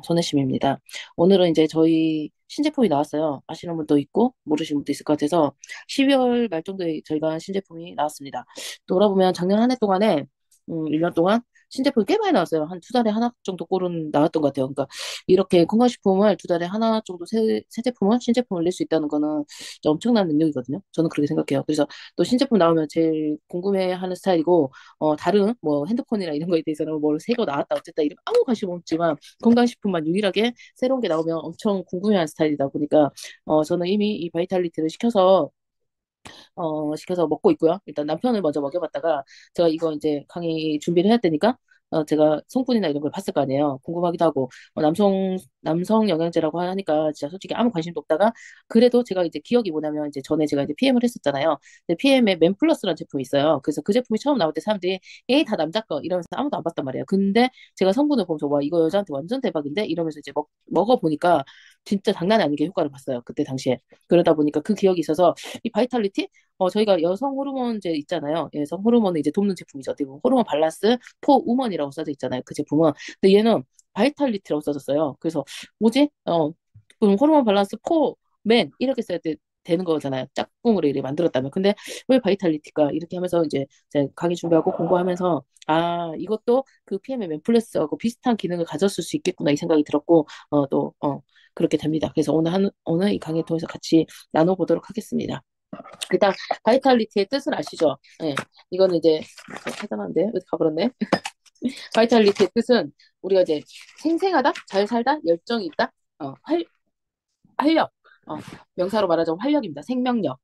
손혜심입니다. 오늘은 이제 저희 신제품이 나왔어요. 아시는 분도 있고 모르시는 분도 있을 것 같아서 12월 말 정도에 저희가 신제품이 나왔습니다. 돌아보면 작년 한 해 동안에 1년 동안 신제품이 꽤 많이 나왔어요. 한 두 달에 하나 정도 꼴은 나왔던 것 같아요. 그러니까 이렇게 건강식품을 두 달에 하나 정도 새 제품을 신제품을 낼 수 있다는 거는 진짜 엄청난 능력이거든요. 저는 그렇게 생각해요. 그래서 또 신제품 나오면 제일 궁금해하는 스타일이고 다른 뭐 핸드폰이나 이런 거에 대해서는 뭘 새 거 나왔다 어쨌다 이런 아무 관심 없지만 건강식품만 유일하게 새로운 게 나오면 엄청 궁금해하는 스타일이다 보니까 저는 이미 이 바이탈리티를 시켜서 먹고 있고요. 일단 남편을 먼저 먹여봤다가 제가 이거 이제 강의 준비를 해야 되니까 제가 성분이나 이런 걸 봤을 거 아니에요. 궁금하기도 하고 남성 영양제라고 하니까 진짜 솔직히 아무 관심도 없다가 그래도 제가 이제 기억이 뭐냐면 이제 전에 제가 이제 PM을 했었잖아요. PM에 맨플러스라는 제품이 있어요. 그래서 그 제품이 처음 나올 때 사람들이 에이 다 남자 거 이러면서 아무도 안 봤단 말이에요. 근데 제가 성분을 보면서 와 이거 여자한테 완전 대박인데 이러면서 이제 먹어보니까 진짜 장난이 아니게 효과를 봤어요. 그때 당시에. 그러다 보니까 그 기억이 있어서 이 바이탈리티 저희가 여성 호르몬제 있잖아요. 여성 호르몬을 이제 돕는 제품이죠. 어떻게 보면 호르몬 밸런스 포 우먼이라고 써져 있잖아요. 그 제품은. 근데 얘는 바이탈리티라고 써졌어요. 그래서 뭐지? 그럼 호르몬 밸런스 포 맨 이렇게 써야 되는 거잖아요. 짝꿍으로 이렇게 만들었다면. 근데 왜 바이탈리티가 이렇게 하면서 이제 제가 강의 준비하고 공부하면서 이것도 그 PM의 맨플러스하고 비슷한 기능을 가졌을 수 있겠구나 이 생각이 들었고 그렇게 됩니다. 그래서 오늘 이 강의 통해서 같이 나눠보도록 하겠습니다. 일단 바이탈리티의 뜻을 아시죠? 네. 이거는 이제 찾아봤는데 어디 가버렸네. 바이탈리티의 뜻은 우리가 이제 생생하다, 잘 살다, 열정이 있다, 활력. 어, 명사로 말하자면 활력입니다. 생명력.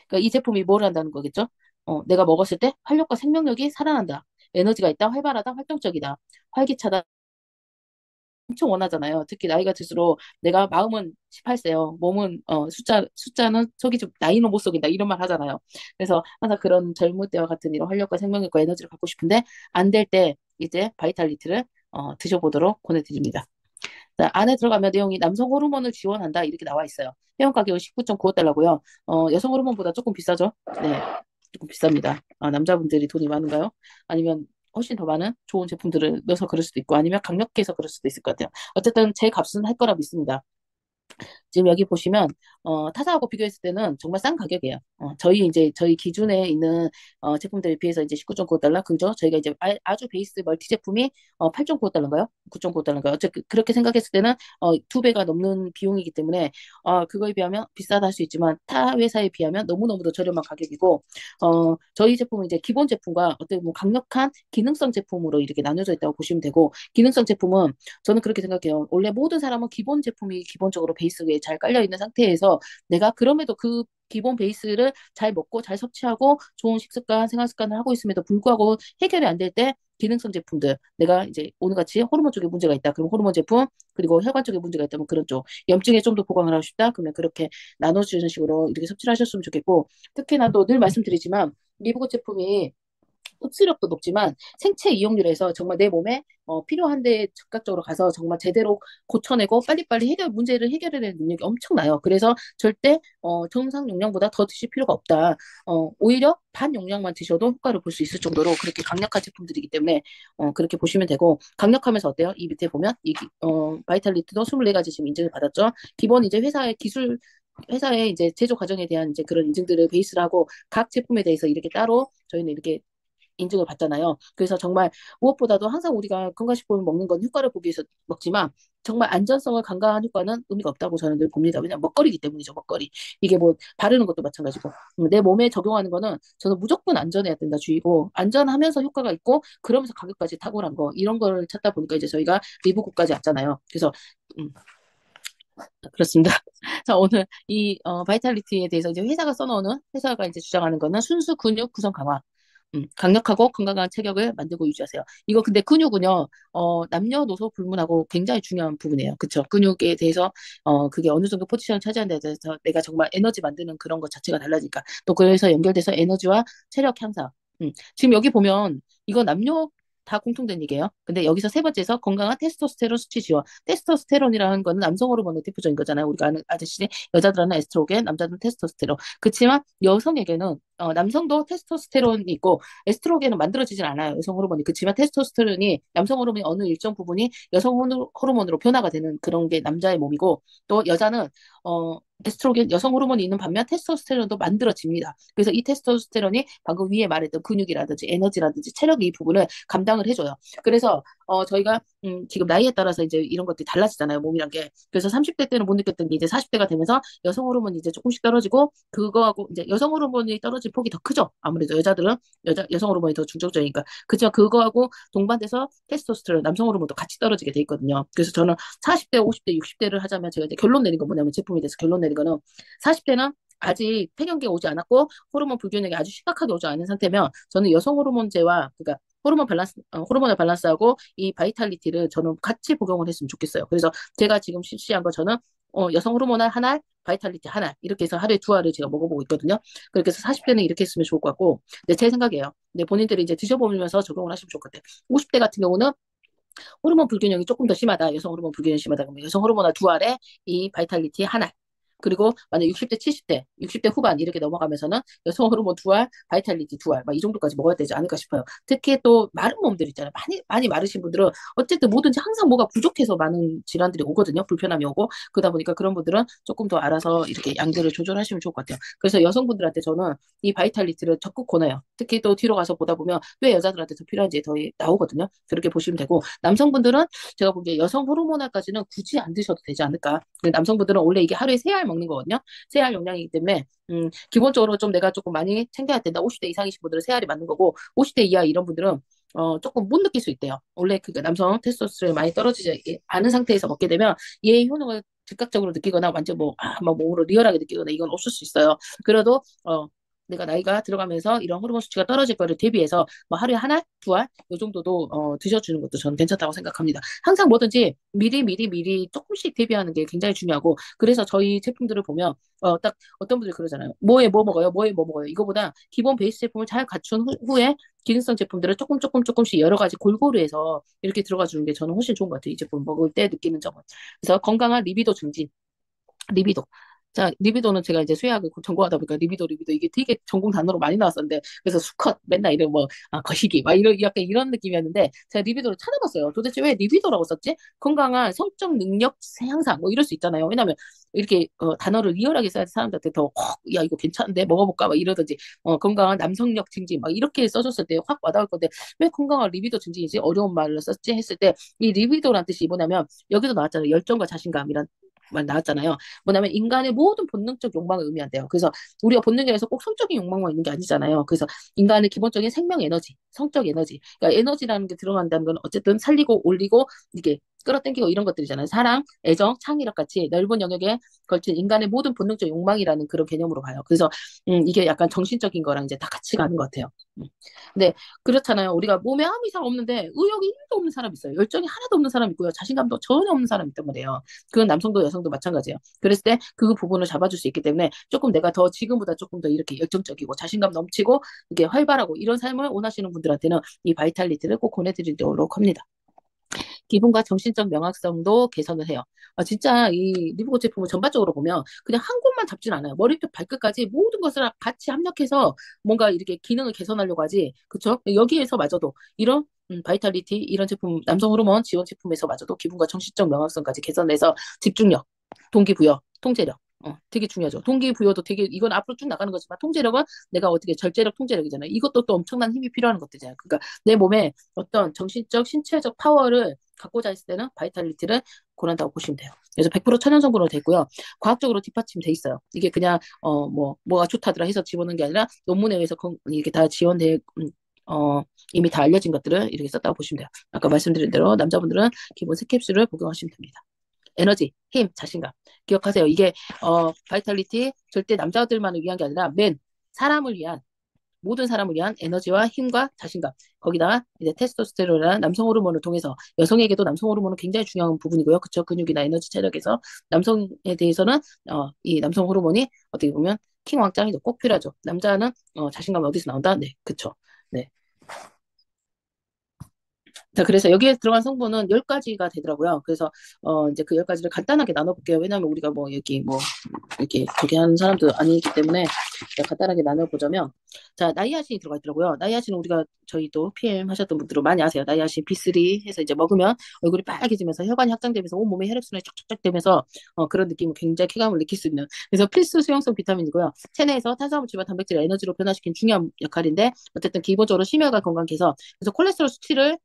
그러니까 이 제품이 뭘 한다는 거겠죠? 내가 먹었을 때 활력과 생명력이 살아난다. 에너지가 있다, 활발하다, 활동적이다, 활기차다. 엄청 원하잖아요. 특히 나이가 들수록 내가 마음은 18세요. 몸은 숫자는 속이 좀 나이는 못 속인다 이런 말 하잖아요. 그래서 항상 그런 젊을 때와 같은 이런 활력과 생명력과 에너지를 갖고 싶은데 안 될 때 이제 바이탈리티를 드셔보도록 권해드립니다. 자, 안에 들어가면 내용이 남성 호르몬을 지원한다 이렇게 나와 있어요. 회원 가격은 19.95달러고요. 여성 호르몬보다 조금 비싸죠? 네, 조금 비쌉니다. 남자분들이 돈이 많은가요? 아니면 훨씬 더 많은 좋은 제품들을 넣어서 그럴 수도 있고 아니면 강력해서 그럴 수도 있을 것 같아요. 어쨌든 제 값은 할 거라 믿습니다. 지금 여기 보시면 타사하고 비교했을 때는 정말 싼 가격이에요. 저희 기준에 있는 제품들에 비해서 이제 19.95달러 그죠? 저희가 이제 아주 베이스 멀티 제품이 8.95달러인가요? 9.95달러인가요? 그렇게 생각했을 때는 두 배가 넘는 비용이기 때문에 그거에 비하면 비싸다 할 수 있지만 타 회사에 비하면 너무너무도 저렴한 가격이고 저희 제품은 이제 기본 제품과 어떻게 보면 강력한 기능성 제품으로 이렇게 나눠져 있다고 보시면 되고 기능성 제품은 저는 그렇게 생각해요. 원래 모든 사람은 기본 제품이 기본적으로 베이스 위에 잘 깔려 있는 상태에서 내가 그럼에도 그 기본 베이스를 잘 먹고 잘 섭취하고 좋은 식습관, 생활 습관을 하고 있음에도 불구하고 해결이 안 될 때 기능성 제품들 내가 이제 오늘같이 호르몬 쪽에 문제가 있다. 그럼 호르몬 제품 그리고 혈관 쪽에 문제가 있다면 그런 쪽 염증에 좀 더 보강을 하고 싶다. 그러면 그렇게 나눠주는 식으로 이렇게 섭취를 하셨으면 좋겠고 특히나 또 늘 말씀드리지만 미국 제품이 흡수력도 높지만 생체 이용률에서 정말 내 몸에 필요한데 즉각적으로 가서 정말 제대로 고쳐내고 빨리빨리 문제를 해결해내는 능력이 엄청나요. 그래서 절대 정상 용량보다 더 드실 필요가 없다. 오히려 반 용량만 드셔도 효과를 볼 수 있을 정도로 그렇게 강력한 제품들이기 때문에 그렇게 보시면 되고 강력하면서 어때요? 이 밑에 보면 바이탈리티도 24가지 지금 인증을 받았죠. 기본 이제 회사의 이제 제조 과정에 대한 이제 그런 인증들을 베이스로 하고 각 제품에 대해서 이렇게 따로 저희는 이렇게 인증을 받잖아요. 그래서 정말 무엇보다도 항상 우리가 건강식품을 먹는 건 효과를 보기 위해서 먹지만 정말 안전성을 간과한 효과는 의미가 없다고 저는 늘 봅니다. 왜냐하면 먹거리기 때문이죠. 먹거리. 이게 뭐 바르는 것도 마찬가지고 내 몸에 적용하는 거는 저는 무조건 안전해야 된다 주의고 안전하면서 효과가 있고 그러면서 가격까지 탁월한 거 이런 걸 찾다 보니까 이제 저희가 리브국까지 왔잖아요. 그래서 음, 그렇습니다. 자, 오늘 이 바이탈리티에 대해서 이제 회사가 이제 주장하는 거는 순수 근육 구성 강화. 강력하고 건강한 체격을 만들고 유지하세요. 이거 근데 근육은요, 남녀노소 불문하고 굉장히 중요한 부분이에요. 그쵸? 근육에 대해서, 그게 어느 정도 포지션을 차지하는 데 대해서 내가 정말 에너지 만드는 그런 것 자체가 달라지니까. 또 그래서 연결돼서 에너지와 체력 향상. 지금 여기 보면, 이거 다 공통된 얘기예요. 근데 여기서 세 번째에서 건강한 테스토스테론 수치 지원. 테스토스테론이라는 거는 남성 호르몬의 대표적인 거잖아요. 우리가 아는 아저씨, 여자들은 에스트로겐, 남자들은 테스토스테론. 그렇지만 여성에게는 남성도 테스토스테론이 있고 에스트로겐은 만들어지진 않아요. 여성 호르몬이. 그렇지만 테스토스테론이 남성 호르몬이 어느 일정 부분이 여성 호르몬으로 변화가 되는 그런 게 남자의 몸이고 또 여자는 에스트로겐 여성 호르몬이 있는 반면 테스토스테론도 만들어집니다. 그래서 이 테스토스테론이 방금 위에 말했던 근육이라든지 에너지라든지 체력 이 부분을 감당을 해줘요. 그래서 저희가 지금 나이에 따라서 이제 이런 것들이 달라지잖아요. 몸이란 게. 그래서 30대 때는 못 느꼈던 게 이제 40대가 되면서 여성 호르몬이 이제 조금씩 떨어지고 그거하고 이제 여성 호르몬이 떨어질 폭이 더 크죠. 아무래도 여자들은 여성 호르몬이 더 중점적이니까. 그렇지만 그거하고 동반돼서 테스토스테론, 남성 호르몬도 같이 떨어지게 돼 있거든요. 그래서 저는 40대, 50대, 60대를 하자면 제가 이제 결론 내린 건 뭐냐면 제품에 대해서 결론 내린 거는 40대는 아직 폐경기가 오지 않았고 호르몬 불균형이 아주 심각하게 오지 않은 상태면 저는 여성 호르몬제와 그러니까 호르몬의 밸런스하고 이 바이탈리티를 저는 같이 복용을 했으면 좋겠어요. 그래서 제가 지금 실시한 거 저는 여성 호르몬 하나, 바이탈리티 하나 이렇게 해서 하루에 두 알을 제가 먹어보고 있거든요. 그렇게 해서 40대는 이렇게 했으면 좋을 것 같고, 네, 제 생각이에요. 네, 본인들이 이제 드셔보면서 적용을 하시면 좋을 것 같아요. 50대 같은 경우는 호르몬 불균형이 조금 더 심하다. 여성 호르몬 불균형이 심하다. 그러면 여성 호르몬 두 알에 이 바이탈리티 하나. 그리고 만약 60대, 70대, 60대 후반 이렇게 넘어가면서는 여성 호르몬 두 알, 바이탈리티 두 알, 막 이 정도까지 먹어야 되지 않을까 싶어요. 특히 또 마른 몸들 있잖아요. 많이 마르신 분들은 어쨌든 뭐든지 항상 뭐가 부족해서 많은 질환들이 오거든요. 불편함이 오고 그러다 보니까 그런 분들은 조금 더 알아서 이렇게 양들을 조절하시면 좋을 것 같아요. 그래서 여성분들한테 저는 이 바이탈리티를 적극 권해요. 특히 또 뒤로 가서 보다 보면 왜 여자들한테 더 필요한지 더 나오거든요. 그렇게 보시면 되고 남성분들은 제가 보기에 여성 호르몬알까지는 굳이 안 드셔도 되지 않을까. 남성분들은 원래 이게 하루에 세 알 먹는 거거든요. 세 알 용량이기 때문에 기본적으로 좀 내가 조금 많이 챙겨야 된다. 50대 이상이신 분들은 세 알이 맞는 거고 50대 이하 이런 분들은 조금 못 느낄 수 있대요. 원래 그 남성 테스토스테론이 많이 떨어지지 않은 상태에서 먹게 되면 얘의 효능을 즉각적으로 느끼거나 완전 막 몸으로 리얼하게 느끼거나 이건 없을 수 있어요. 그래도 내가 나이가 들어가면서 이런 호르몬 수치가 떨어질 거를 대비해서 뭐 하루에 하나, 두 알, 이 정도도 드셔주는 것도 저는 괜찮다고 생각합니다. 항상 뭐든지 미리 조금씩 대비하는 게 굉장히 중요하고 그래서 저희 제품들을 보면 딱 어떤 분들이 그러잖아요. 뭐에 뭐 먹어요? 뭐에 뭐 먹어요? 이거보다 기본 베이스 제품을 잘 갖춘 후에 기능성 제품들을 조금씩 여러 가지 골고루 해서 이렇게 들어가 주는 게 저는 훨씬 좋은 것 같아요. 이 제품 먹을 때 느끼는 점은. 그래서 건강한 리비도 증진. 리비도. 자, 리비도는 제가 이제 수의학을 전공하다 보니까 리비도 이게 되게 전공 단어로 많이 나왔었는데 그래서 수컷 맨날 이런 거시기 막 이런 약간 이런 느낌이었는데 제가 리비도를 찾아봤어요. 도대체 왜 리비도라고 썼지? 건강한 성적 능력 향상 뭐 이럴 수 있잖아요. 왜냐면 이렇게 단어를 리얼하게 써야 사람들한테 더 야 이거 괜찮은데 먹어볼까 막 이러든지 건강한 남성력 증진 막 이렇게 써줬을 때 확 와닿을 건데 왜 건강한 리비도 증진이지 어려운 말을 썼지 했을 때 이 리비도란 뜻이 뭐냐면 여기도 나왔잖아요. 열정과 자신감이란 말 나왔잖아요. 뭐냐면 인간의 모든 본능적 욕망을 의미한대요. 그래서 우리가 본능에서 꼭 성적인 욕망만 있는 게 아니잖아요. 그래서 인간의 기본적인 생명 에너지, 성적 에너지, 그러니까 에너지라는 게 들어간다는 건 어쨌든 살리고 올리고 이게 끌어당기고 이런 것들이잖아요. 사랑, 애정, 창의력 같이 넓은 영역에 걸친 인간의 모든 본능적 욕망이라는 그런 개념으로 봐요. 그래서 이게 약간 정신적인 거랑 이제 다 같이 가는 것 같아요. 근데 그렇잖아요. 우리가 몸에 아무 이상 없는데 의욕이 1도 없는 사람 있어요. 열정이 하나도 없는 사람 있고요. 자신감도 전혀 없는 사람 있단 말이에요. 그건 남성도 여성도 마찬가지예요. 그랬을 때 그 부분을 잡아줄 수 있기 때문에 조금 내가 더 지금보다 조금 더 이렇게 열정적이고 자신감 넘치고 이게 활발하고 이런 삶을 원하시는 분들한테는 이 바이탈리티를 꼭 권해드리도록 합니다. 기분과 정신적 명확성도 개선을 해요. 진짜 이 리브고 제품을 전반적으로 보면 그냥 한 곳만 잡진 않아요. 머리부터 발끝까지 모든 것을 같이 합력해서 뭔가 이렇게 기능을 개선하려고 하지. 그쵸? 여기에서마저도 이런 바이탈리티 이런 제품 남성 호르몬 지원 제품에서마저도 기분과 정신적 명확성까지 개선해서 집중력, 동기부여, 통제력 되게 중요하죠. 동기부여도 되게 이건 앞으로 쭉 나가는 거지만 통제력은 내가 어떻게 절제력, 통제력이잖아요. 이것도 또 엄청난 힘이 필요한 것들이잖아요. 그러니까 내 몸에 어떤 정신적, 신체적 파워를 갖고자 했을 때는 바이탈리티를 권한다고 보시면 돼요. 그래서 100% 천연 성분으로 되고요. 과학적으로 뒷받침돼 있어요. 이게 그냥 뭐가 좋다더라 해서 집어넣은 게 아니라 논문에 의해서 이게 다 지원돼 이미 다 알려진 것들을 이렇게 썼다고 보시면 돼요. 아까 말씀드린 대로 남자분들은 기본 3캡슐을 복용하시면 됩니다. 에너지, 힘, 자신감. 기억하세요. 이게 바이탈리티 절대 남자들만을 위한 게 아니라 사람을 위한 모든 사람을 위한 에너지와 힘과 자신감. 거기다가 이제 테스토스테론이라는 남성 호르몬을 통해서 여성에게도 남성 호르몬은 굉장히 중요한 부분이고요. 그쵸? 근육이나 에너지 체력에서 남성에 대해서는 이 남성 호르몬이 어떻게 보면 킹 왕짱이 꼭 필요하죠. 남자는 자신감이 어디서 나온다? 네, 그쵸. 네. 자, 그래서 여기에 들어간 성분은 10가지가 되더라고요. 그래서, 이제 그 10가지를 간단하게 나눠볼게요. 왜냐하면 우리가 뭐, 여기 뭐, 이렇게, 저기 하는 사람도 아니기 때문에, 제가 간단하게 나눠보자면, 자, 나이아신이 들어가 있더라고요. 나이아신은 우리가, 저희도 PM 하셨던 분들은 많이 아세요. 나이아신 B3 해서 이제 먹으면 얼굴이 빨개지면서 혈관이 확장되면서 온몸에 혈액순환이 쫙쫙쫙 되면서, 그런 느낌을 굉장히 쾌감을 느낄 수 있는, 그래서 필수 수용성 비타민이고요. 체내에서 탄수화물질과 단백질을 에너지로 변화시키는 중요한 역할인데, 어쨌든 기본적으로 심혈관 건강 개선, 그래서 콜레스테롤 수치를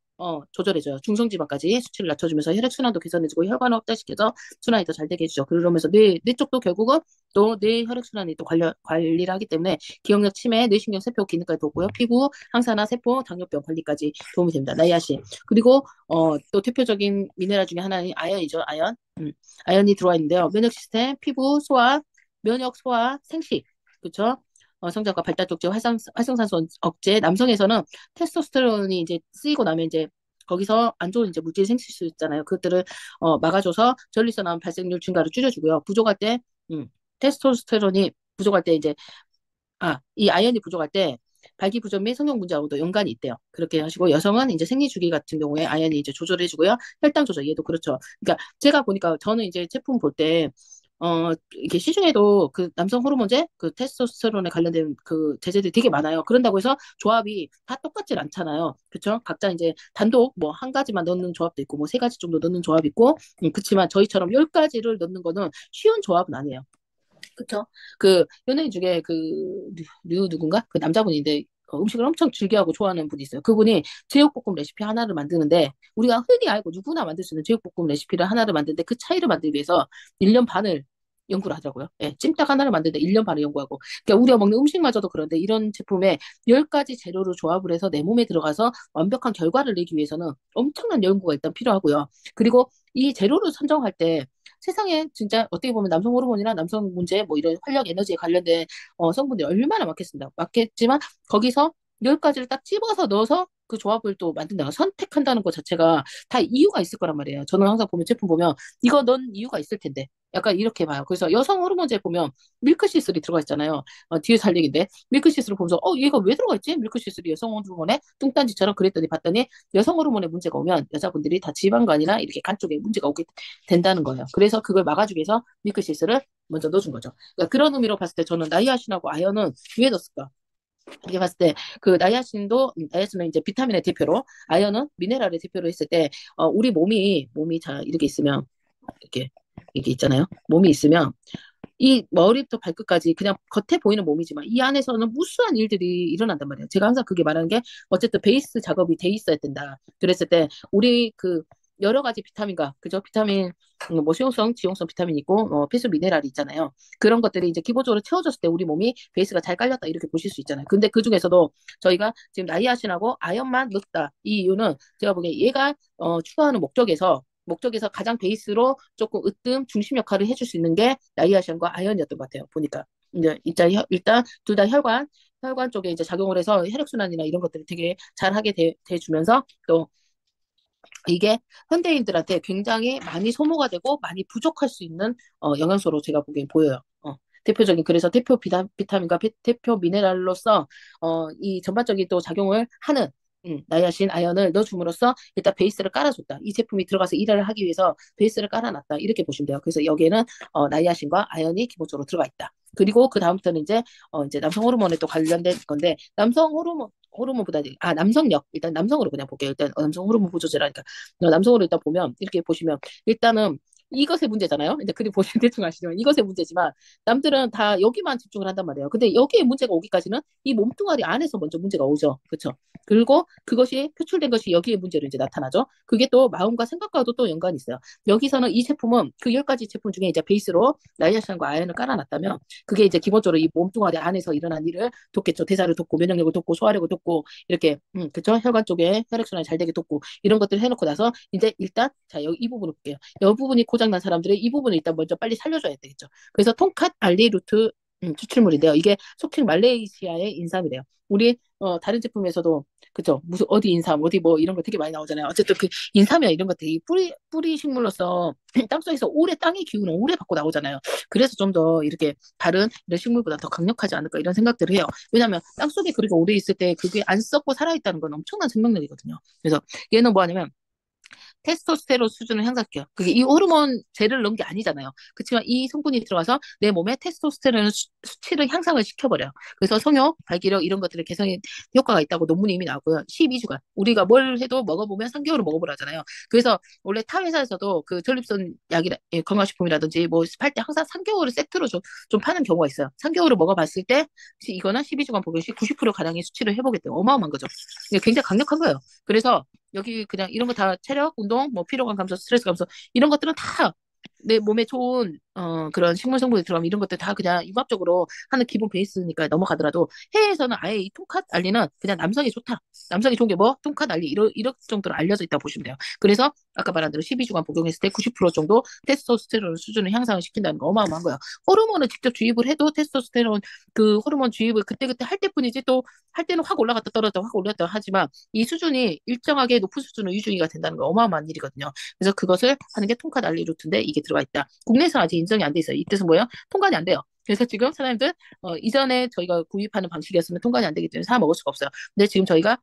조절해줘요. 중성지방까지 수치를 낮춰주면서 혈액순환도 개선해주고 혈관을 확대시켜서 순환이 더 잘 되게 해주죠. 그러면서 뇌 쪽도 결국은 또 뇌 혈액순환이 또 관리를 하기 때문에 기억력 침해, 뇌신경 세포 기능까지 돕고요. 피부 항산화, 세포, 당뇨병 관리까지 도움이 됩니다. 나이아신. 그리고 또 대표적인 미네랄 중에 하나는 아연이죠. 아연. 아연이 들어와 있는데요. 면역 시스템, 피부, 소화, 면역, 소화, 생식. 그렇죠? 성장과 발달 촉진, 활성산소 억제. 남성에서는 테스토스테론이 이제 쓰이고 나면 이제 거기서 안 좋은 이제 물질이 생길 수 있잖아요. 그것들을 막아줘서 전립선 발생률 증가를 줄여주고요. 부족할 때 테스토스테론이 부족할 때 이제 이 아연이 부족할 때 발기부전 및 성형 문제하고도 연관이 있대요. 그렇게 하시고 여성은 이제 생리 주기 같은 경우에 아연이 이제 조절해주고요. 혈당 조절 얘도 그렇죠. 그러니까 제가 보니까 저는 이제 제품 볼 때 이게 시중에도 그 남성 호르몬제, 그 테스토스테론에 관련된 그 제제들이 되게 많아요. 그런다고 해서 조합이 다 똑같진 않잖아요. 그렇죠? 각자 이제 단독 뭐 한 가지만 넣는 조합도 있고 뭐 세 가지 정도 넣는 조합이 있고, 그렇지만 저희처럼 10가지를 넣는 거는 쉬운 조합은 아니에요. 그쵸? 그 연예인 중에 그 누군가 그 남자분인데 음식을 엄청 즐겨하고 좋아하는 분이 있어요. 그분이 제육볶음 레시피 하나를 만드는데 우리가 흔히 알고 누구나 만들 수 있는 제육볶음 레시피를 하나를 만드는데 그 차이를 만들기 위해서 1년 반을 연구를 하더라고요. 예, 찜닭 하나를 만드는데 1년 반을 연구하고. 그러니까 우리가 먹는 음식마저도 그런데 이런 제품에 10가지 재료를 조합을 해서 내 몸에 들어가서 완벽한 결과를 내기 위해서는 엄청난 연구가 일단 필요하고요. 그리고 이 재료를 선정할 때 세상에 진짜 어떻게 보면 남성 호르몬이나 남성 문제 뭐 이런 활력 에너지에 관련된 성분들이 얼마나 많겠습니다. 많겠지만 거기서 10가지를 딱 집어서 넣어서 그 조합을 또 만든다고 선택한다는 것 자체가 다 이유가 있을 거란 말이에요. 저는 항상 보면 제품 보면 이거 넌 이유가 있을 텐데 약간 이렇게 봐요. 그래서 여성 호르몬제 보면 밀크시슬이 들어가 있잖아요. 뒤에서 할 얘기인데 밀크시슬을 보면서 얘가 왜 들어가 있지? 밀크시슬이 여성 호르몬에 뚱딴지처럼 그랬더니 봤더니 여성 호르몬에 문제가 오면 여자분들이 다 지방간이나 이렇게 간 쪽에 문제가 오게 된다는 거예요. 그래서 그걸 막아주기 위해서 밀크시슬을 먼저 넣어준 거죠. 그러니까 그런 의미로 봤을 때 저는 나이아신하고 아연은 왜 넣었을까? 이렇게 봤을 때 그 나이아신은 이제 비타민의 대표로 아연은 미네랄의 대표로 했을 때 우리 몸이 자 이렇게 있으면 이렇게 이게 있잖아요. 몸이 있으면 이 머리부터 발끝까지 그냥 겉에 보이는 몸이지만 이 안에서는 무수한 일들이 일어난단 말이에요. 제가 항상 그게 말하는 게 어쨌든 베이스 작업이 돼 있어야 된다. 그랬을 때 우리 그 여러 가지 비타민과 그죠? 비타민 뭐 수용성, 지용성 비타민 있고 필수 미네랄이 있잖아요. 그런 것들이 이제 기본적으로 채워졌을 때 우리 몸이 베이스가 잘 깔렸다 이렇게 보실 수 있잖아요. 근데 그 중에서도 저희가 지금 나이아신하고 아연만 넣었다. 이 이유는 제가 보기에 얘가 추구하는 목적에서 가장 베이스로 조금 으뜸 중심 역할을 해줄 수 있는 게 나이아신과 아연이었던 것 같아요. 보니까 이제 일단 둘 다 혈관 쪽에 이제 작용을 해서 혈액순환이나 이런 것들을 되게 잘하게 돼주면서 또 이게 현대인들한테 굉장히 많이 소모가 되고 많이 부족할 수 있는 영양소로 제가 보기엔 보여요. 대표적인 그래서 대표 비타민과 대표 미네랄로서 이 전반적인 또 작용을 하는 나이아신 아연을 넣어줌으로써 일단 베이스를 깔아줬다. 이 제품이 들어가서 일을 하기 위해서 베이스를 깔아놨다. 이렇게 보시면 돼요. 그래서 여기에는 나이아신과 아연이 기본적으로 들어가 있다. 그리고 그 다음부터는 이제 남성 호르몬에 또 관련된 건데 남성 호르몬보다 남성력 일단 남성으로 그냥 볼게요. 일단 남성 호르몬 보조제라니까 남성으로 일단 보면 이렇게 보시면 일단은 이것의 문제잖아요. 이제 그리 보시면 대충 아시지만 이것의 문제지만 남들은 다 여기만 집중을 한단 말이에요. 근데 여기에 문제가 오기까지는 이 몸뚱아리 안에서 먼저 문제가 오죠. 그렇죠? 그리고 그것이 표출된 것이 여기에 문제로 이제 나타나죠. 그게 또 마음과 생각과도 또 연관이 있어요. 여기서는 이 제품은 그 10가지 제품 중에 이제 베이스로 나이아신과 아연을 깔아놨다면 그게 이제 기본적으로 이 몸뚱아리 안에서 일어난 일을 돕겠죠. 대사를 돕고 면역력을 돕고 소화력을 돕고 이렇게 그렇죠? 혈관 쪽에 혈액순환이 잘 되게 돕고 이런 것들을 해놓고 나서 이제 일단 자 여기 이 부분을 볼게요. 이 부분이 고장난 사람들의 이 부분을 일단 먼저 빨리 살려줘야 되겠죠. 그래서 톰캇 알리 루트 추출물인데요. 이게 속칭 말레이시아의 인삼이래요. 우리 다른 제품에서도 그죠? 무슨 어디 인삼, 어디 뭐 이런 거 되게 많이 나오잖아요. 어쨌든 그 인삼이나 이런 것들이 뿌리 식물로서 땅속에서 오래 땅의 기운을 오래 받고 나오잖아요. 그래서 좀 더 이렇게 다른 이런 식물보다 더 강력하지 않을까 이런 생각들을 해요. 왜냐하면 땅속에 그렇게 오래 있을 때 그게 안 썩고 살아있다는 건 엄청난 생명력이거든요. 그래서 얘는 뭐 하냐면 테스토스테론 수준을 향상시켜요. 그게 이 호르몬 제를 넣은 게 아니잖아요. 그렇지만 이 성분이 들어가서 내 몸에 테스토스테론 수치를 향상을 시켜버려요. 그래서 성욕, 발기력 이런 것들을 개선에 효과가 있다고 논문이 이미 나왔고요. 12주간. 우리가 뭘 해도 먹어보면 3개월을 먹어보라잖아요. 그래서 원래 타 회사에서도 그 전립선 약이라, 예, 건강식품이라든지 뭐 팔 때 항상 3개월을 세트로 좀 파는 경우가 있어요. 3개월을 먹어봤을 때 이거는 12주간 복용 시 90% 가량의 수치를 회복했대요. 어마어마한 거죠. 이게 굉장히 강력한 거예요. 그래서 여기 그냥 이런 거 다 체력, 운동, 뭐 피로감 감소, 스트레스 감소 이런 것들은 다 내 몸에 좋은 그런 식물 성분이 들어가면 이런 것들 다 그냥 융합적으로 하는 기본 베이스니까 넘어가더라도 해외에서는 아예 이 톤카 알리는 그냥 남성이 좋다. 남성이 좋은 게 뭐? 톤카 알리 이런 정도로 알려져 있다고 보시면 돼요. 그래서 아까 말한 대로 12주간 복용했을 때 90% 정도 테스토스테론 수준을 향상을 시킨다는 거 어마어마한 거예요. 호르몬을 직접 주입을 해도 테스토스테론 그 호르몬 주입을 그때그때 할 때뿐이지 또 할 때는 확 올라갔다 떨어졌다 확 올랐다 하지만 이 수준이 일정하게 높은 수준으로 유지가 된다는 거 어마어마한 일이거든요. 그래서 그것을 하는 게 통카 난리 루트인데 이게 들어가 있다. 국내에서 아직 인정이 안 돼 있어요. 이 뜻은 뭐예요? 통관이 안 돼요. 그래서 지금 사람들 이전에 저희가 구입하는 방식이었으면 통관이 안 되기 때문에 사 먹을 수가 없어요. 근데 지금 저희가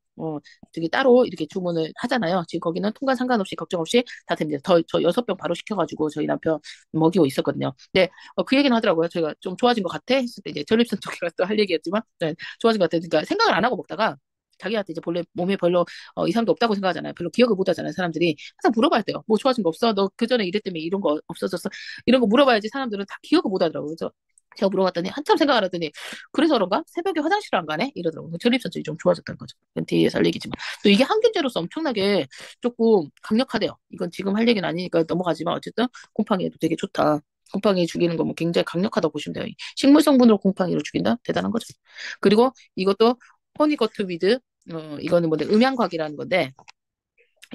저기 따로 이렇게 주문을 하잖아요. 지금 거기는 통관 상관없이 걱정 없이 다 됩니다. 저 6병 바로 시켜가지고 저희 남편 먹이고 있었거든요. 근데 그 얘기는 하더라고요. 저희가 좀 좋아진 것 같아 했을 때 이제 전립선 쪽이라 또 할 얘기였지만 네, 좋아진 것 같아. 그러니까 생각을 안 하고 먹다가 자기한테 이제 본래 몸에 별로 이상도 없다고 생각하잖아요. 별로 기억을 못 하잖아요. 사람들이 항상 물어봐야 돼요. 뭐 좋아진 거 없어? 너 그전에 이랬다며 이런 거 없어졌어? 이런 거 물어봐야지 사람들은 다 기억을 못 하더라고요. 그래서 제가 물어봤더니 한참 생각을 하더니 그래서 그런가? 새벽에 화장실 안 가네? 이러더라고요. 전립선증이 좀 좋아졌다는 거죠. 그건 뒤에서 할 얘기지만 또 이게 항균제로서 엄청나게 조금 강력하대요. 이건 지금 할 얘기는 아니니까 넘어가지만 어쨌든 곰팡이에도 되게 좋다. 곰팡이 죽이는 거 뭐 굉장히 강력하다고 보시면 돼요. 식물 성분으로 곰팡이를 죽인다? 대단한 거죠. 그리고 이것도 허니거트 위드 이거는 뭐 음양곽이라는 건데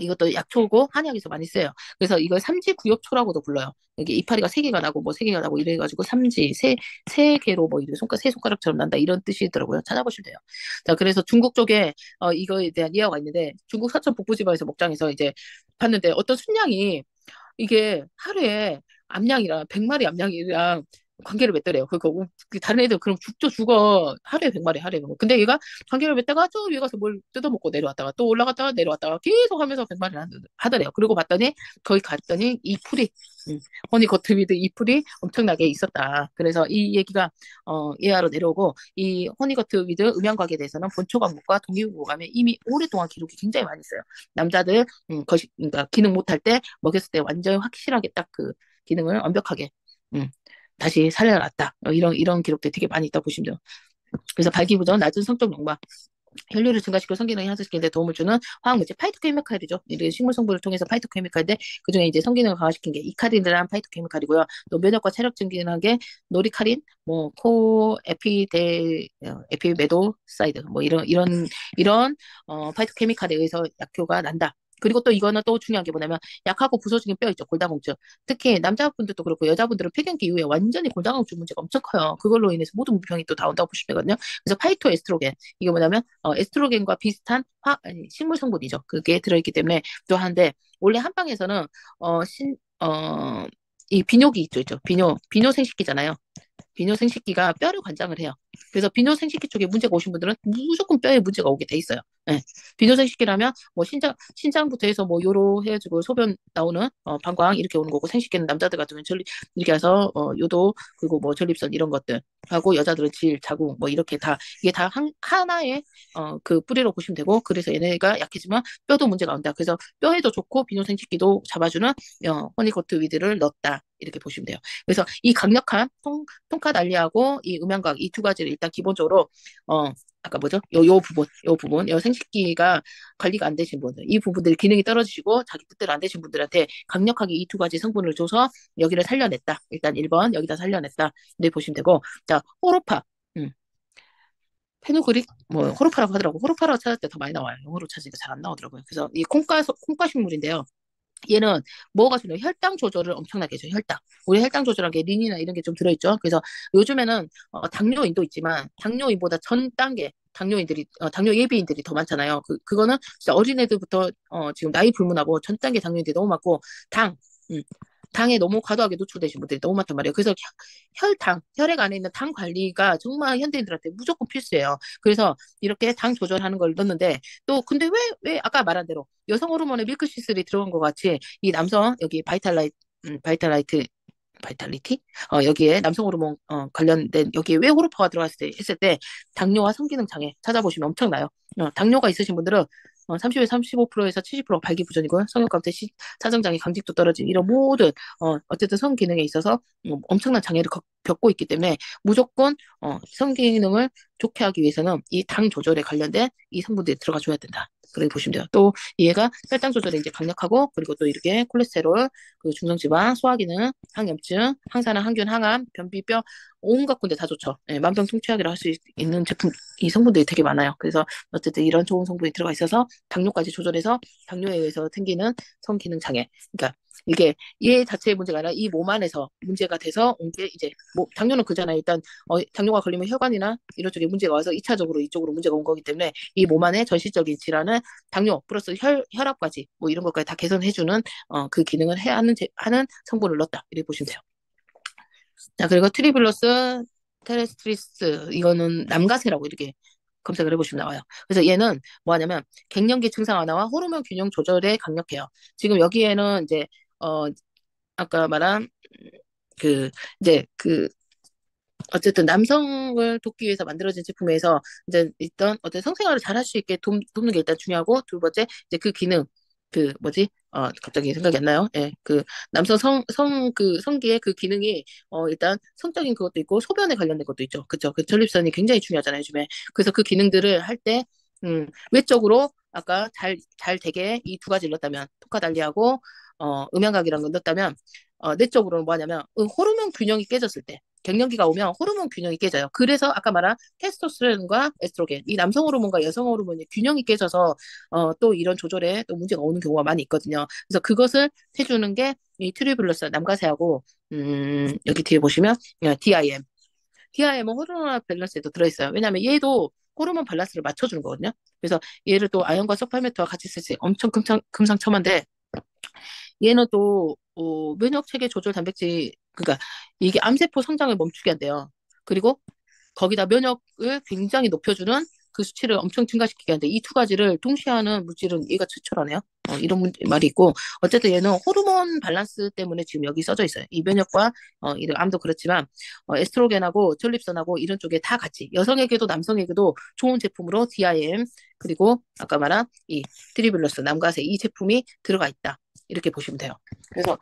이것도 약초고 한약에서 많이 써요. 그래서 이걸 삼지구엽초라고도 불러요. 여기 이파리가 세 개가 나고 뭐 세 개가 나고 이래가지고 삼지 세 개로 뭐 이렇게 세 손가락처럼 난다 이런 뜻이더라고요. 찾아보시면 돼요. 자 그래서 중국 쪽에 이거에 대한 이야기가 있는데 중국 사천 북부지방에서 목장에서 이제 봤는데 어떤 순양이 이게 하루에 암양이랑 100마리 암양이랑 관계를 맺더래요. 그 다른 애들 그럼 죽죠 죽어. 하루에 100마리 하루에 100마리. 근데 얘가 관계를 맺다가 저 위에 가서 뭘 뜯어먹고 내려왔다가 또 올라갔다가 내려왔다가 계속 하면서 100마리를 하더래요. 그리고 봤더니 거기 갔더니 이 풀이 허니 거트위드 이 풀이 엄청나게 있었다. 그래서 이 얘기가 예하로 내려오고 이 허니 거트위드 음양과학에 대해서는 본초 과목과 동의보감에 이미 오랫동안 기록이 굉장히 많이 있어요. 남자들 그러니까 기능 못할 때 먹였을 때 완전 확실하게 딱 그 기능을 완벽하게 음, 다시 살려놨다. 이런 기록들이 되게 많이 있다 보시면 돼요. 그래서 발기부전, 낮은 성적 욕망, 혈류를 증가시키고 성기능을 향상시키는 데 도움을 주는 화학물질 파이토케미칼이죠. 이게 식물 성분을 통해서 파이토케미칼인데 그중에 이제 성기능을 강화시킨 게 이카린이라는 파이토케미칼이고요. 또 면역과 체력 증진한 게 노리카린, 뭐 코 에피메도사이드 뭐 이런 파이토케미칼에 의해서 약효가 난다. 그리고 또 이거는 또 중요한 게 뭐냐면 약하고 부서지는 뼈 있죠. 골다공증. 특히 남자분들도 그렇고 여자분들은 폐경기 이후에 완전히 골다공증 문제가 엄청 커요. 그걸로 인해서 모든 부병이 또 다 온다고 보시면 되거든요. 그래서 파이토 에스트로겐 이게 뭐냐면 에스트로겐과 비슷한 아니, 식물 성분이죠. 그게 들어있기 때문에 또 하는데 원래 한방에서는 어, 신, 어, 이 비뇨기 있죠. 비뇨 생식기잖아요. 비뇨 생식기가 뼈를 관장을 해요. 그래서 비뇨 생식기 쪽에 문제가 오신 분들은 무조건 뼈에 문제가 오게 돼 있어요. 네. 비뇨 생식기라면 뭐 신장부터 해서 뭐 요로 해가지고 소변 나오는 방광 이렇게 오는 거고 생식기는 남자들 같으면 이렇게 해서 요도 그리고 뭐 전립선 이런 것들 하고 여자들은 질, 자궁 뭐 이렇게 다 이게 다 하나의 그 뿌리로 보시면 되고 그래서 얘네가 약해지면 뼈도 문제가 온다. 그래서 뼈에도 좋고 비뇨 생식기도 잡아주는 허니코트 위드를 넣었다. 이렇게 보시면 돼요. 그래서 이 강력한 통카 달리하고 이 음양각 이 두 가지를 일단 기본적으로 아까 뭐죠? 요 생식기가 관리가 안 되신 분들, 이 부분들 기능이 떨어지시고 자기 뜻대로 안 되신 분들한테 강력하게 이 두 가지 성분을 줘서 여기를 살려냈다. 일단 1번 여기다 살려냈다. 이렇게 보시면 되고, 자 호로파, 페누그릭 뭐 호로파라고 하더라고. 호로파라고 찾을 때 더 많이 나와요. 영어로 찾으니까 잘 안 나오더라고요. 그래서 이 콩가 식물인데요. 얘는 뭐가 중요해? 혈당 조절을 엄청나게 해줘요. 혈당. 우리 혈당 조절한 게 린이나 이런 게 좀 들어있죠. 그래서 요즘에는 당뇨인도 있지만 당뇨인보다 전 단계 당뇨인들이 당뇨 예비인들이 더 많잖아요. 그거는 진짜 어린애들부터 지금 나이 불문하고 전 단계 당뇨인들이 너무 많고 당 음, 당에 너무 과도하게 노출되신 분들이 너무 많단 말이에요. 그래서 혈당, 혈액 안에 있는 당 관리가 정말 현대인들한테 무조건 필수예요. 그래서 이렇게 당 조절하는 걸 넣는데 또 근데 왜 아까 말한 대로 여성 호르몬에 밀크시슬이 들어간 것 같이 이 남성 여기 바이탈리티 여기에 남성 호르몬 관련된 여기에 왜 호르파가 들어갔을 때 했을 때 당뇨와 성기능 장애 찾아보시면 엄청나요. 당뇨가 있으신 분들은 30에 35%에서 70% 발기부전이고요. 성욕감퇴, 사정장애, 강직도 떨어진 이런 모든 어쨌든 성기능에 있어서 엄청난 장애를 겪고 있기 때문에 무조건 성기능을 좋게 하기 위해서는 이 당 조절에 관련된 이 성분들이 들어가 줘야 된다. 그렇게 보시면 돼요. 또 얘가 혈당 조절에 이제 강력하고 그리고 또 이렇게 콜레스테롤, 그 중성지방, 소화기능, 항염증, 항산화, 항균, 항암, 변비뼈 온갖 군데 다 좋죠. 예, 만병통치약이라 할 수 있는 제품 이 성분들이 되게 많아요. 그래서 어쨌든 이런 좋은 성분이 들어가 있어서 당뇨까지 조절해서 당뇨에 의해서 생기는 성기능 장애. 그러니까 이게 얘 자체의 문제가 아니라 이 몸 안에서 문제가 돼서 온 게 이제 뭐 당뇨는 그잖아요. 일단 당뇨가 걸리면 혈관이나 이런 쪽에 문제가 와서 2차적으로 이쪽으로 문제가 온 거기 때문에 이 몸 안에 전시적인 질환은 당뇨 플러스 혈압까지 뭐 이런 것까지 다 개선해주는 그 기능을 해야 하는 성분을 넣었다. 이렇게 보시면 돼요. 자, 그리고 트리블러스 테레스트리스 이거는 남가세라고 이렇게 검색을 해보시면 나와요. 그래서 얘는 뭐 하냐면 갱년기 증상 완화와 호르몬 균형 조절에 강력해요. 지금 여기에는 이제 어 아까 말한 그 이제 그 어쨌든 남성을 돕기 위해서 만들어진 제품에서 이제 일단 어떤 성생활을 잘 할 수 있게 돕는 게 일단 중요하고 두 번째 이제 그 기능 그 뭐지 갑자기 생각이 안 나요. 예, 그 남성 그 성기의 그 기능이 일단 성적인 그것도 있고 소변에 관련된 것도 있죠. 그쵸? 그 전립선이 굉장히 중요하잖아요, 요즘에. 그래서 그 기능들을 할 때 외적으로 아까 잘 되게 이 두 가지를 넣었다면 토카달리하고 음양각이라는 걸 넣었다면 내적으로는 뭐하냐면 호르몬 균형이 깨졌을 때 갱년기가 오면 호르몬 균형이 깨져요. 그래서 아까 말한 테스토스테론과 에스트로겐, 이 남성 호르몬과 여성 호르몬의 균형이 깨져서 또 이런 조절에 또 문제가 오는 경우가 많이 있거든요. 그래서 그것을 해주는 게 이 트리블러스 남가세하고 여기 뒤에 보시면 DIM. DIM은 호르몬 밸런스에도 들어있어요. 왜냐하면 얘도 호르몬 밸런스를 맞춰주는 거거든요. 그래서 얘를 또 아연과 서팔메토와 같이 쓸 때 엄청 금상첨화인데 얘는 또 면역 체계 조절 단백질 그러니까 이게 암세포 성장을 멈추게 한대요. 그리고 거기다 면역을 굉장히 높여주는 그 수치를 엄청 증가시키게 하는데 이 두 가지를 동시에 하는 물질은 얘가 최초라네요. 이런 말이 있고 어쨌든 얘는 호르몬 밸런스 때문에 지금 여기 써져 있어요. 이 면역과 이런 암도 그렇지만 에스트로겐하고 전립선하고 이런 쪽에 다 같이 여성에게도 남성에게도 좋은 제품으로 DIM 그리고 아까 말한 이 트리블러스 남가세 이 제품이 들어가 있다. 이렇게 보시면 돼요. 그래서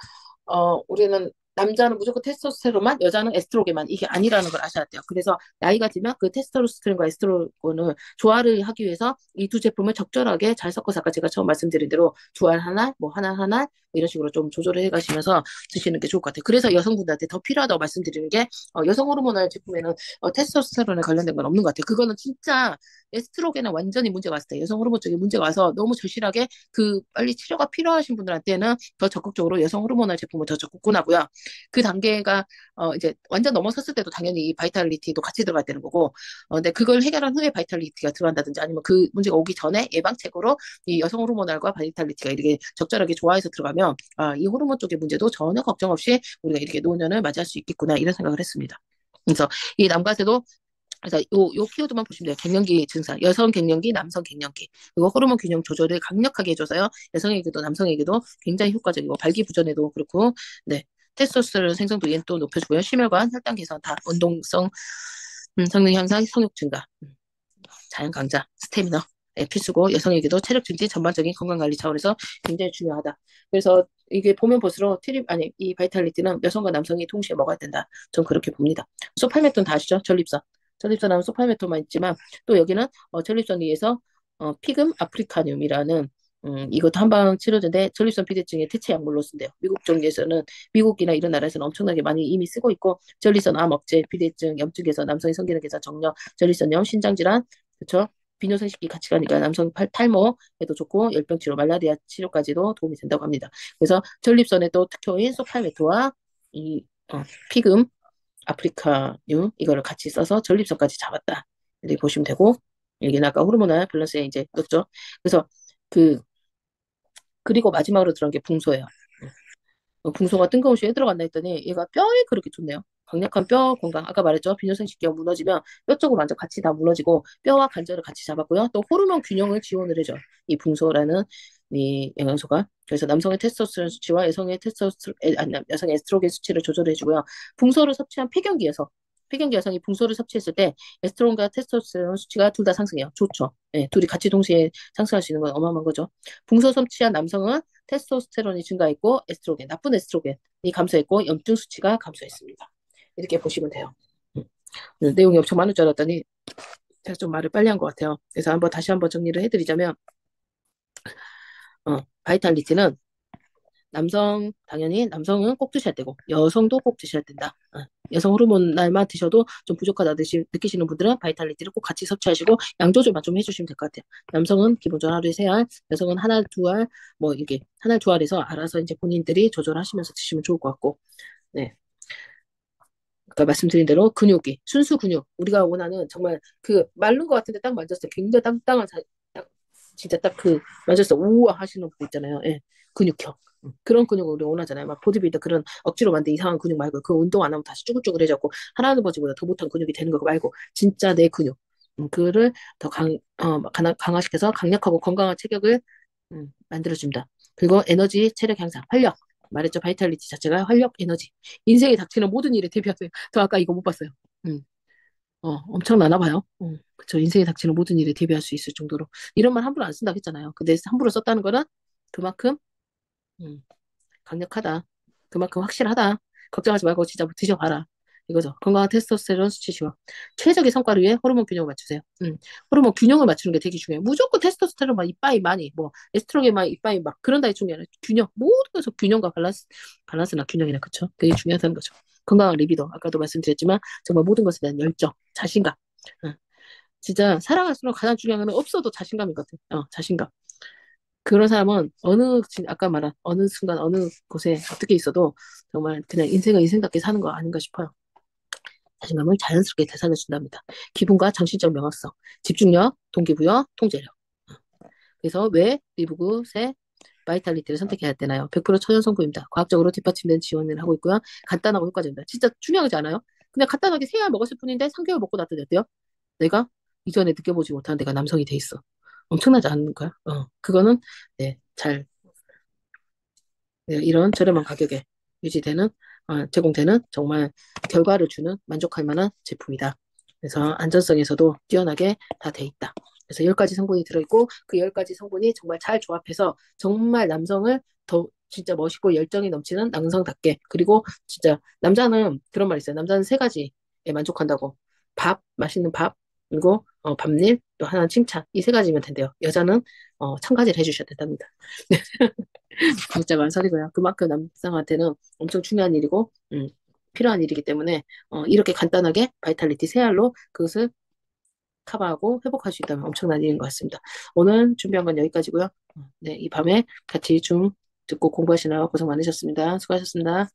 우리는 남자는 무조건 테스토스테론만, 여자는 에스트로겐만 이게 아니라는 걸 아셔야 돼요. 그래서 나이가 들면 그 테스토스테론과 에스트로겐을 조화를 하기 위해서 이 두 제품을 적절하게 잘 섞어서 아까 제가 처음 말씀드린 대로 두 알 하나, 뭐 하나 하나 이런 식으로 좀 조절을 해가시면서 드시는 게 좋을 것 같아요. 그래서 여성분들한테 더 필요하다고 말씀드리는 게 여성 호르몬al 제품에는 테스토스테론에 관련된 건 없는 것 같아요. 그거는 진짜 에스트로겐은 완전히 문제가 왔을 때 여성 호르몬 쪽에 문제가 와서 너무 절실하게 그 빨리 치료가 필요하신 분들한테는 더 적극적으로 여성 호르몬al 제품을 더 적극 권하고요. 그 단계가 이제 완전 넘어섰을 때도 당연히 이 바이탈리티도 같이 들어가야 되는 거고, 근데 그걸 해결한 후에 바이탈리티가 들어간다든지 아니면 그 문제가 오기 전에 예방책으로 이 여성 호르몬알과 바이탈리티가 이렇게 적절하게 조화해서 들어가면 이 호르몬 쪽의 문제도 전혀 걱정 없이 우리가 이렇게 노년을 맞이할 수 있겠구나 이런 생각을 했습니다. 그래서 이 남가세도 그래서 요 키워드만 보시면 돼요. 갱년기 증상, 여성 갱년기, 남성 갱년기. 그리고 호르몬 균형 조절을 강력하게 해줘서요. 여성에게도 남성에게도 굉장히 효과적이고 발기부전에도 그렇고, 네. 테스토스테론 생성도 얘는 또 높여주고요. 심혈관, 혈당 개선, 다 운동성 성능 향상, 성욕 증가, 자연 강자, 스태미너 필수고 여성에게도 체력 증진 전반적인 건강 관리 차원에서 굉장히 중요하다. 그래서 이게 보면 볼수록 아니 이 바이탈리티는 여성과 남성이 동시에 먹어야 된다. 전 그렇게 봅니다. 소팔메토는 다 아시죠? 전립선. 전립선 하면 소팔메토만 있지만 또 여기는 전립선 위에서 피금 아프리카늄이라는 이것도 한방 치료제인데 전립선 비대증의 대체 약물로 쓴대요. 미국 쪽에서는 미국이나 이런 나라에서는 엄청나게 많이 이미 쓰고 있고 전립선 암 억제, 비대증, 염증 개선, 남성의 성기능 개선, 정력, 전립선염, 신장 질환, 그렇죠? 비뇨생식기 같이 가니까 남성 탈모에도 좋고 열병 치료, 말라리아 치료까지도 도움이 된다고 합니다. 그래서 전립선에 또 특효인 소팔메토와 이 피금 아프리카유 이거를 같이 써서 전립선까지 잡았다. 이렇게 보시면 되고 이게 아까 호르몬al 밸런스에 이제 넣었죠. 그래서 그 그리고 마지막으로 들어간 게 붕소예요. 붕소가 뜬금없이 왜 들어갔나 했더니 얘가 뼈에 그렇게 좋네요. 강력한 뼈 건강. 아까 말했죠. 비뇨생식기가 무너지면 뼈 쪽으로 완전 같이 다 무너지고 뼈와 관절을 같이 잡았고요. 또 호르몬 균형을 지원을 해줘. 이 붕소라는 이 영양소가. 그래서 남성의 테스토스테론 수치와 여성의 에스트로겐 수치를 조절해주고요. 붕소를 섭취한 폐경기 여성이 붕소를 섭취했을 때 에스트로겐과 테스토스테론 수치가 둘 다 상승해요. 좋죠. 네, 둘이 같이 동시에 상승할 수 있는 건 어마어마한 거죠. 붕소 섭취한 남성은 테스토스테론이 증가했고 나쁜 에스트로겐이 감소했고 염증 수치가 감소했습니다. 이렇게 보시면 돼요. 내용이 엄청 많을 줄 알았더니 제가 좀 말을 빨리 한 것 같아요. 그래서 다시 한번 정리를 해드리자면 바이탈리티는 당연히 남성은 꼭 드셔야 되고 여성도 꼭 드셔야 된다. 여성 호르몬날만 드셔도 좀 부족하다 느끼시는 분들은 바이탈리티를 꼭 같이 섭취하시고 양 조절만 좀 해주시면 될 것 같아요. 남성은 기본적으로 하루에 3알, 여성은 한 알, 두 알, 뭐 이게 한 알, 두 알에서 알아서 이제 본인들이 조절하시면서 드시면 좋을 것 같고, 네. 아까 말씀드린 대로 근육이 순수 근육 우리가 원하는 정말 그 마른 것 같은데 딱 만졌을 때 굉장히 땅땅한 진짜 딱 그 만졌을 때 우와 하시는 분 있잖아요. 예, 근육형 그런 근육을 우리 원하잖아요. 막 보디빌더 그런 억지로 만든 이상한 근육 말고 그 운동 안 하면 다시 쭈글쭈글해졌고 하나는 버지보다 더 못한 근육이 되는 거 말고 진짜 내 근육 그를 더 강화시켜서 강력하고 건강한 체격을 만들어줍니다. 그리고 에너지, 체력 향상, 활력 말했죠. 바이탈리티 자체가 활력, 에너지. 인생에 닥치는 모든 일에 대비하세요. 저 아까 이거 못 봤어요. 음, 엄청나나 봐요. 그쵸. 인생에 닥치는 모든 일에 대비할 수 있을 정도로. 이런 말 함부로 안 쓴다고 했잖아요. 근데 함부로 썼다는 거는 그만큼, 음, 강력하다. 그만큼 확실하다. 걱정하지 말고 진짜 드셔봐라. 이거죠. 건강한 테스토스테론 수치시와 최적의 성과를 위해 호르몬 균형을 맞추세요. 호르몬 균형을 맞추는 게 되게 중요해요. 무조건 테스토스테론 막 이빠이 많이, 뭐 에스트로겐 막 이빠이 막 그런다 이 중요해. 균형 모든 것에서 균형과 밸런스나 균형이라 그쵸. 그게 중요하다는 거죠. 건강한 리비도 아까도 말씀드렸지만 정말 모든 것에 대한 열정, 자신감. 응. 진짜 살아갈수록 가장 중요한 건 없어도 자신감인 것 같아요. 자신감. 그런 사람은 아까 말한 어느 순간, 어느 곳에 어떻게 있어도 정말 그냥 인생을 인생답게 사는 거 아닌가 싶어요. 자신감을 자연스럽게 되살려 준답니다. 기분과 정신적 명확성, 집중력, 동기부여, 통제력. 그래서 왜 리브굿의 바이탈리티를 선택해야 되나요? 100% 천연 성분입니다. 과학적으로 뒷받침된 지원을 하고 있고요. 간단하고 효과적입니다. 진짜 중요하지 않아요? 그냥 간단하게 3알 먹었을 뿐인데 3개월 먹고 났더니 어때요? 내가 이전에 느껴보지 못한 내가 남성이 돼 있어. 엄청나지 않을까요? 그거는 네, 이런 저렴한 가격에 유지되는, 제공되는 정말 결과를 주는 만족할 만한 제품이다. 그래서 안전성에서도 뛰어나게 다 돼 있다. 그래서 10가지 성분이 들어있고 그 10가지 성분이 정말 잘 조합해서 정말 남성을 더 진짜 멋있고 열정이 넘치는 남성답게 그리고 진짜 남자는 그런 말 있어요. 남자는 3가지에 만족한다고. 맛있는 밥, 그리고 밥일, 또 하나는 칭찬. 이 3가지면 된대요. 여자는 1000가지를 해주셔야 된답니다. 진짜 만설이고요. 그만큼 남성한테는 엄청 중요한 일이고, 필요한 일이기 때문에, 이렇게 간단하게 바이탈리티 3알로 그것을 커버하고 회복할 수 있다면 엄청난 일인 것 같습니다. 오늘 준비한 건 여기까지고요. 네, 이 밤에 같이 좀 듣고 공부하시느라 고생 많으셨습니다. 수고하셨습니다.